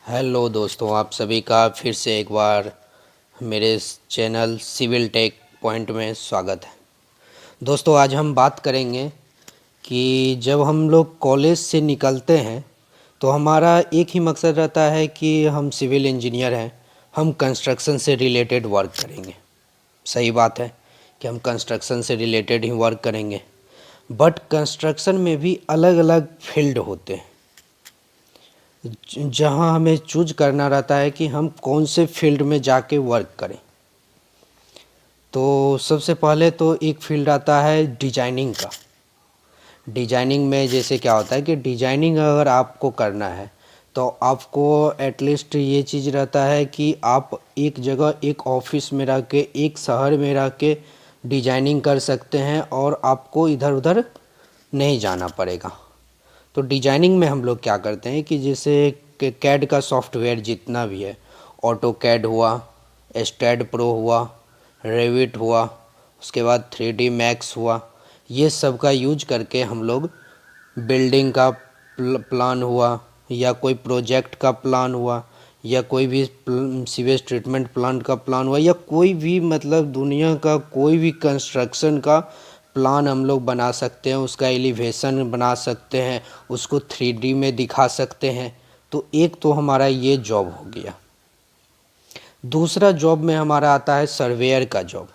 Hello दोस्तों, आप सभी का फिर से एक बार मेरे इस चैनल सिविल टेक पॉइंट में स्वागत है। दोस्तों, आज हम बात करेंगे कि जब हम लोग कॉलेज से निकलते हैं तो हमारा एक ही मकसद रहता है कि हम सिविल इंजीनियर हैं, हम कंस्ट्रक्शन से रिलेटेड वर्क करेंगे। सही बात है कि हम कंस्ट्रक्शन से रिलेटेड ही वर्क करेंगे, बट कंस्ट्रक्शन में भी अलग अलग फील्ड होते हैं जहां हमें चूज करना रहता है कि हम कौन से फील्ड में जाके वर्क करें। तो सबसे पहले तो एक फील्ड आता है डिजाइनिंग का। डिजाइनिंग में जैसे क्या होता है कि डिजाइनिंग अगर आपको करना है तो आपको एटलीस्ट ये चीज़ रहता है कि आप एक जगह एक ऑफिस में रह के एक शहर में रह के डिजाइनिंग कर सकते हैं और आपको इधर उधर नहीं जाना पड़ेगा। तो डिजाइनिंग में हम लोग क्या करते हैं कि जैसे कैड का सॉफ्टवेयर जितना भी है, ऑटो कैड हुआ, एस्टेड प्रो हुआ, रेविट हुआ, उसके बाद 3D मैक्स हुआ, ये सब का यूज करके हम लोग बिल्डिंग का प्लान हुआ या कोई प्रोजेक्ट का प्लान हुआ या कोई भी सीवेज ट्रीटमेंट प्लांट का प्लान हुआ या कोई भी मतलब दुनिया का कोई भी कंस्ट्रक्शन का प्लान हम लोग बना सकते हैं, उसका एलिवेशन बना सकते हैं, उसको 3D में दिखा सकते हैं। तो एक तो हमारा ये जॉब हो गया। दूसरा जॉब में हमारा आता है सर्वेयर का जॉब।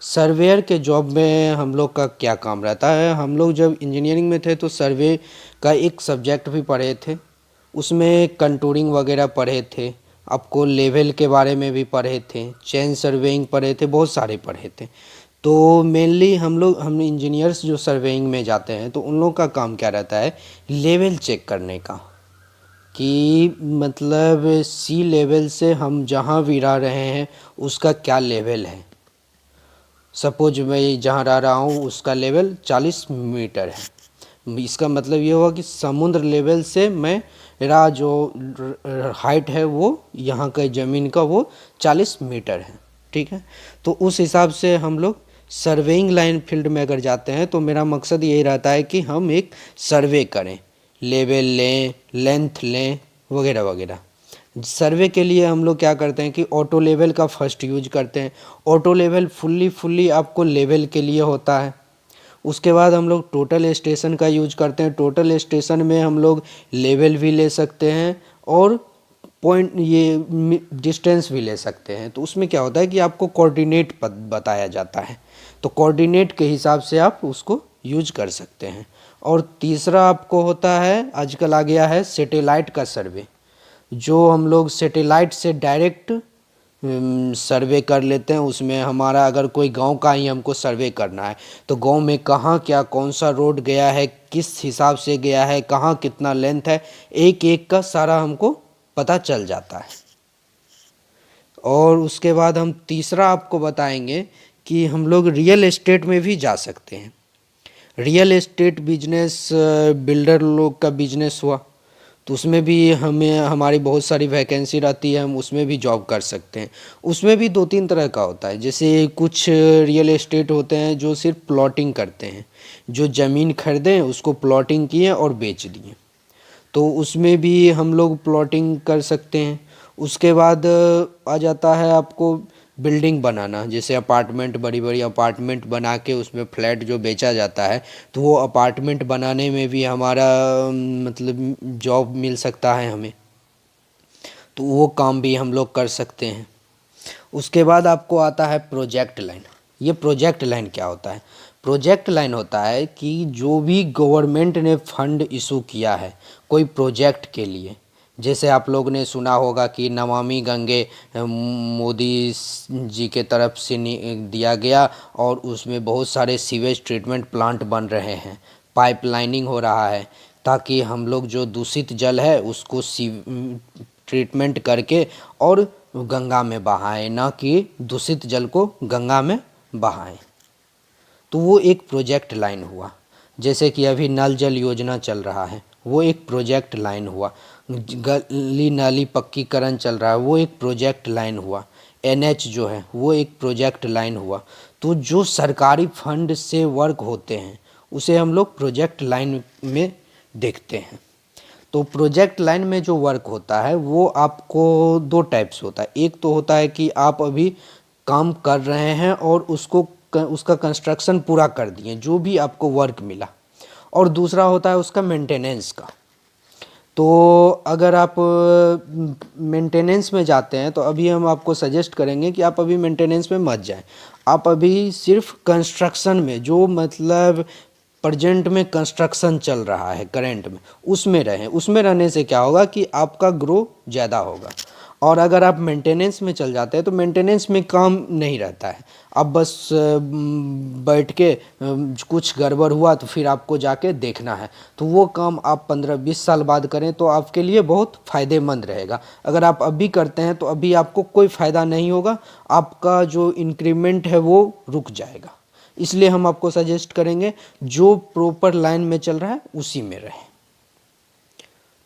सर्वेयर के जॉब में हम लोग का क्या काम रहता है, हम लोग जब इंजीनियरिंग में थे तो सर्वे का एक सब्जेक्ट भी पढ़े थे, उसमें कंटूरिंग वगैरह पढ़े थे, आपको लेवल के बारे में भी पढ़े थे, चेन सर्वेइंग पढ़े थे, बहुत सारे पढ़े थे। तो मेनली हम इंजीनियर्स जो सर्वेइंग में जाते हैं तो उन लोगों का काम क्या रहता है, लेवल चेक करने का कि मतलब सी लेवल से हम जहाँ भी रह रहे हैं उसका क्या लेवल है। सपोज मैं जहाँ रह रहा हूँ उसका लेवल 40 मीटर है, इसका मतलब ये हुआ कि समुद्र लेवल से मेरा जो हाइट है वो यहाँ का ज़मीन का वो 40 मीटर है। ठीक है, तो उस हिसाब से हम लोग सर्वेइंग लाइन फील्ड में अगर जाते हैं तो मेरा मकसद यही रहता है कि हम एक सर्वे करें, लेवल लें, लेंथ लें, वगैरह वगैरह। सर्वे के लिए हम लोग क्या करते हैं कि ऑटो लेवल का फर्स्ट यूज करते हैं। ऑटो लेवल फुल्ली आपको लेवल के लिए होता है। उसके बाद हम लोग टोटल स्टेशन का यूज करते हैं। टोटल स्टेशन में हम लोग लेवल भी ले सकते हैं और पॉइंट ये डिस्टेंस भी ले सकते हैं। तो उसमें क्या होता है कि आपको कोऑर्डिनेट बताया जाता है, तो कोऑर्डिनेट के हिसाब से आप उसको यूज कर सकते हैं। और तीसरा आपको होता है, आजकल आ गया है सैटेलाइट का सर्वे, जो हम लोग सैटेलाइट से डायरेक्ट सर्वे कर लेते हैं। उसमें हमारा अगर कोई गांव का ही हमको सर्वे करना है तो गांव में कहाँ क्या कौन सा रोड गया है, किस हिसाब से गया है, कहाँ कितना लेंथ है, एक एक का सारा हमको पता चल जाता है। और उसके बाद हम तीसरा आपको बताएंगे कि हम लोग रियल एस्टेट में भी जा सकते हैं। रियल एस्टेट बिजनेस बिल्डर लोग का बिजनेस हुआ तो उसमें भी हमें हमारी बहुत सारी वैकेंसी रहती है, हम उसमें भी जॉब कर सकते हैं। उसमें भी 2-3 तरह का होता है। जैसे कुछ रियल एस्टेट होते हैं जो सिर्फ प्लॉटिंग करते हैं, जो ज़मीन खरीदें उसको प्लॉटिंग किए और बेच दिए, तो उसमें भी हम लोग प्लॉटिंग कर सकते हैं। उसके बाद आ जाता है आपको बिल्डिंग बनाना, जैसे अपार्टमेंट, बड़ी बड़ी अपार्टमेंट बना के उसमें फ्लैट जो बेचा जाता है, तो वो अपार्टमेंट बनाने में भी हमारा मतलब जॉब मिल सकता है हमें, तो वो काम भी हम लोग कर सकते हैं। उसके बाद आपको आता है प्रोजेक्ट लाइन। ये प्रोजेक्ट लाइन क्या होता है? प्रोजेक्ट लाइन होता है कि जो भी गवर्नमेंट ने फंड इशू किया है कोई प्रोजेक्ट के लिए, जैसे आप लोग ने सुना होगा कि नमामि गंगे मोदी जी के तरफ से दिया गया और उसमें बहुत सारे सीवेज ट्रीटमेंट प्लांट बन रहे हैं, पाइपलाइनिंग हो रहा है, ताकि हम लोग जो दूषित जल है उसको ट्रीटमेंट करके और गंगा में बहाएं, ना कि दूषित जल को गंगा में बहाएं। तो वो एक प्रोजेक्ट लाइन हुआ। जैसे कि अभी नल जल योजना चल रहा है, वो एक प्रोजेक्ट लाइन हुआ। गली नाली पक्कीकरण चल रहा है, वो एक प्रोजेक्ट लाइन हुआ। NH जो है वो एक प्रोजेक्ट लाइन हुआ। तो जो सरकारी फंड से वर्क होते हैं उसे हम लोग प्रोजेक्ट लाइन में देखते हैं। तो प्रोजेक्ट लाइन में जो वर्क होता है वो आपको दो टाइप से होता है। एक तो होता है कि आप अभी काम कर रहे हैं और उसका कंस्ट्रक्शन पूरा कर दिए, जो भी आपको वर्क मिला, और दूसरा होता है उसका मेंटेनेंस का। तो अगर आप मेंटेनेंस में जाते हैं तो अभी हम आपको सजेस्ट करेंगे कि आप अभी मेंटेनेंस में मत जाएं। आप अभी सिर्फ कंस्ट्रक्शन में, जो मतलब प्रेजेंट में कंस्ट्रक्शन चल रहा है करंट में, उसमें रहें। उसमें रहने से क्या होगा कि आपका ग्रो ज़्यादा होगा। और अगर आप मेंटेनेंस में चल जाते हैं तो मेंटेनेंस में काम नहीं रहता है। आप बस बैठ के कुछ गड़बड़ हुआ तो फिर आपको जाके देखना है, तो वो काम आप 15-20 साल बाद करें तो आपके लिए बहुत फ़ायदेमंद रहेगा। अगर आप अभी करते हैं तो अभी आपको कोई फ़ायदा नहीं होगा, आपका जो इंक्रीमेंट है वो रुक जाएगा। इसलिए हम आपको सजेस्ट करेंगे जो प्रॉपर लाइन में चल रहा है उसी में रहें।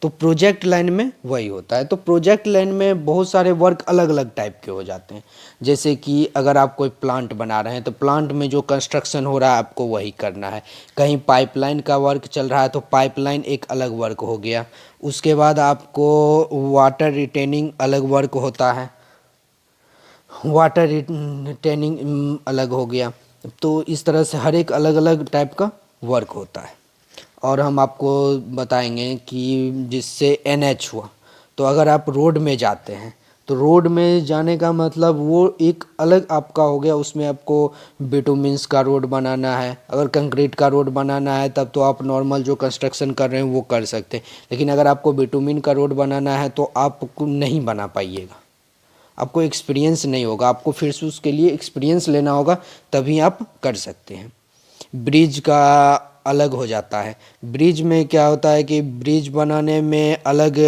तो प्रोजेक्ट लाइन में वही होता है। तो प्रोजेक्ट लाइन में बहुत सारे वर्क अलग अलग टाइप के हो जाते हैं। जैसे कि अगर आप कोई प्लांट बना रहे हैं तो प्लांट में जो कंस्ट्रक्शन हो रहा है आपको वही करना है। कहीं पाइपलाइन का वर्क चल रहा है तो पाइपलाइन एक अलग वर्क हो गया। उसके बाद आपको वाटर रिटेनिंग अलग वर्क होता है, वाटर रिटेनिंग अलग हो गया। तो इस तरह से हर एक अलग अलग टाइप का वर्क होता है। और हम आपको बताएंगे कि जिससे एनएच हुआ, तो अगर आप रोड में जाते हैं तो रोड में जाने का मतलब वो एक अलग आपका हो गया। उसमें आपको बिटुमिन्स का रोड बनाना है। अगर कंक्रीट का रोड बनाना है तब तो आप नॉर्मल जो कंस्ट्रक्शन कर रहे हैं वो कर सकते हैं, लेकिन अगर आपको बिटुमिन का रोड बनाना है तो आप नहीं बना पाइएगा, आपको एक्सपीरियंस नहीं होगा। आपको फिर से उसके लिए एक्सपीरियंस लेना होगा, तभी आप कर सकते हैं। ब्रिज का अलग हो जाता है। ब्रिज में क्या होता है कि ब्रिज बनाने में अलग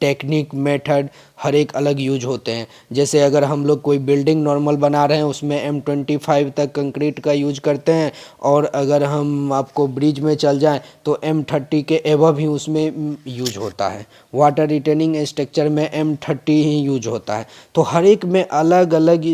टेक्निक मेथड हर एक अलग यूज होते हैं। जैसे अगर हम लोग कोई बिल्डिंग नॉर्मल बना रहे हैं उसमें M25 तक कंक्रीट का यूज करते हैं, और अगर हम आपको ब्रिज में चल जाएं तो M30 के एबव ही उसमें यूज होता है। वाटर रिटेनिंग स्ट्रक्चर में M30 ही यूज होता है। तो हर एक में अलग अलग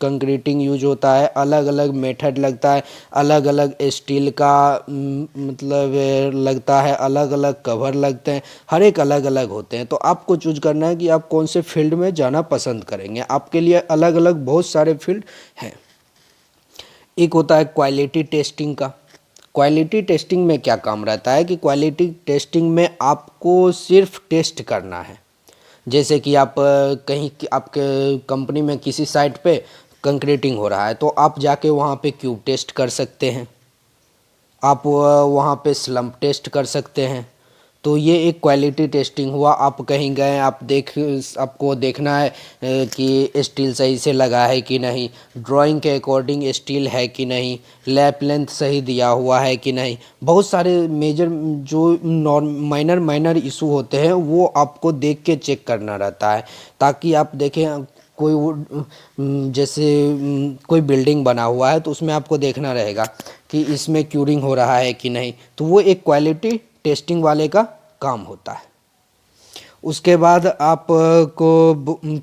कंक्रीटिंग यूज होता है, अलग अलग मेथड लगता है, अलग अलग स्टील का मतलब लगता है, अलग अलग कवर लगते हैं, हर एक अलग अलग होते हैं। तो आपको चूज करना है कि आप कौन से फील्ड में जाना पसंद करेंगे। आपके लिए अलग अलग बहुत सारे फील्ड हैं। एक होता है क्वालिटी टेस्टिंग का। क्वालिटी टेस्टिंग में क्या काम रहता है कि क्वालिटी टेस्टिंग में आपको सिर्फ टेस्ट करना है। जैसे कि आप कहीं आपके कंपनी में किसी साइट पे कंक्रीटिंग हो रहा है तो आप जाके वहाँ पे क्यूब टेस्ट कर सकते हैं, आप वहाँ पे स्लम्प टेस्ट कर सकते हैं। तो ये एक क्वालिटी टेस्टिंग हुआ। आप कहीं गए, आपको देखना है कि स्टील सही से लगा है कि नहीं, ड्राइंग के अकॉर्डिंग स्टील है कि नहीं, लैप लेंथ सही दिया हुआ है कि नहीं। बहुत सारे मेजर जो माइनर माइनर इशू होते हैं वो आपको देख के चेक करना रहता है, ताकि आप देखें जैसे कोई बिल्डिंग बना हुआ है तो उसमें आपको देखना रहेगा कि इसमें क्यूरिंग हो रहा है कि नहीं। तो वो एक क्वालिटी टेस्टिंग वाले का काम होता है। उसके बाद आपको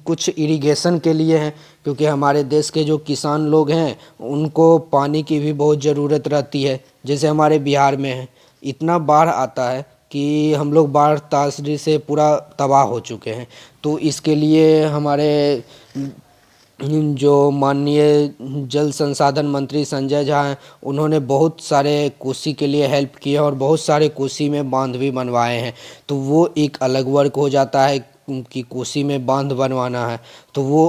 कुछ इरिगेशन के लिए हैं, क्योंकि हमारे देश के जो किसान लोग हैं उनको पानी की भी बहुत ज़रूरत रहती है। जैसे हमारे बिहार में है, इतना बाढ़ आता है कि हम लोग बाढ़ तासरी से पूरा तबाह हो चुके हैं। तो इसके लिए हमारे जो माननीय जल संसाधन मंत्री संजय झा हैं, उन्होंने बहुत सारे कोसी के लिए हेल्प की है और बहुत सारे कोसी में बांध भी बनवाए हैं। तो वो एक अलग वर्क हो जाता है कि कोसी में बांध बनवाना है तो वो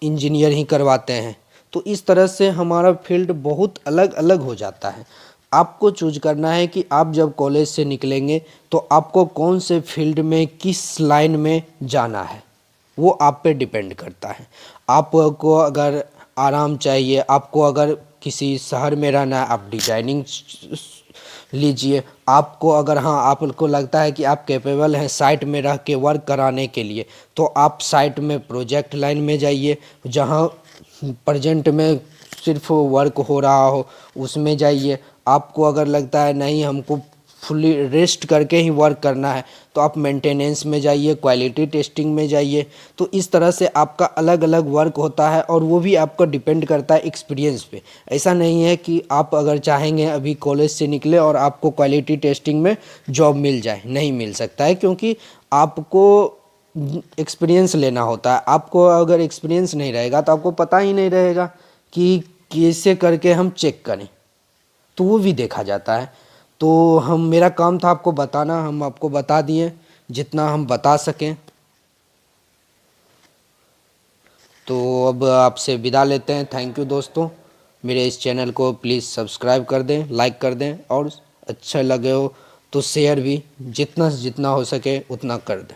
इंजीनियर ही करवाते हैं। तो इस तरह से हमारा फील्ड बहुत अलग अलग हो जाता है। आपको चूज करना है कि आप जब कॉलेज से निकलेंगे तो आपको कौन से फील्ड में किस लाइन में जाना है, वो आप पे डिपेंड करता है। आपको अगर आराम चाहिए, आपको अगर किसी शहर में रहना है, आप डिजाइनिंग लीजिए। आपको अगर आपको लगता है कि आप कैपेबल हैं साइट में रह के वर्क कराने के लिए, तो आप साइट में प्रोजेक्ट लाइन में जाइए। जहाँ प्रेजेंट में सिर्फ वर्क हो रहा हो उसमें जाइए। आपको अगर लगता है नहीं हमको फुली रेस्ट करके ही वर्क करना है तो आप मेंटेनेंस में जाइए, क्वालिटी टेस्टिंग में जाइए। तो इस तरह से आपका अलग अलग वर्क होता है और वो भी आपको डिपेंड करता है एक्सपीरियंस पे। ऐसा नहीं है कि आप अगर चाहेंगे अभी कॉलेज से निकले और आपको क्वालिटी टेस्टिंग में जॉब मिल जाए, नहीं मिल सकता है, क्योंकि आपको एक्सपीरियंस लेना होता है। आपको अगर एक्सपीरियंस नहीं रहेगा तो आपको पता ही नहीं रहेगा कि कैसे करके हम चेक करें, तो वो भी देखा जाता है। तो मेरा काम था आपको बताना, हम आपको बता दिए जितना हम बता सकें। तो अब आपसे विदा लेते हैं। थैंक यू दोस्तों। मेरे इस चैनल को प्लीज़ सब्सक्राइब कर दें, लाइक कर दें और अच्छा लगे हो तो शेयर भी जितना जितना हो सके उतना कर दें।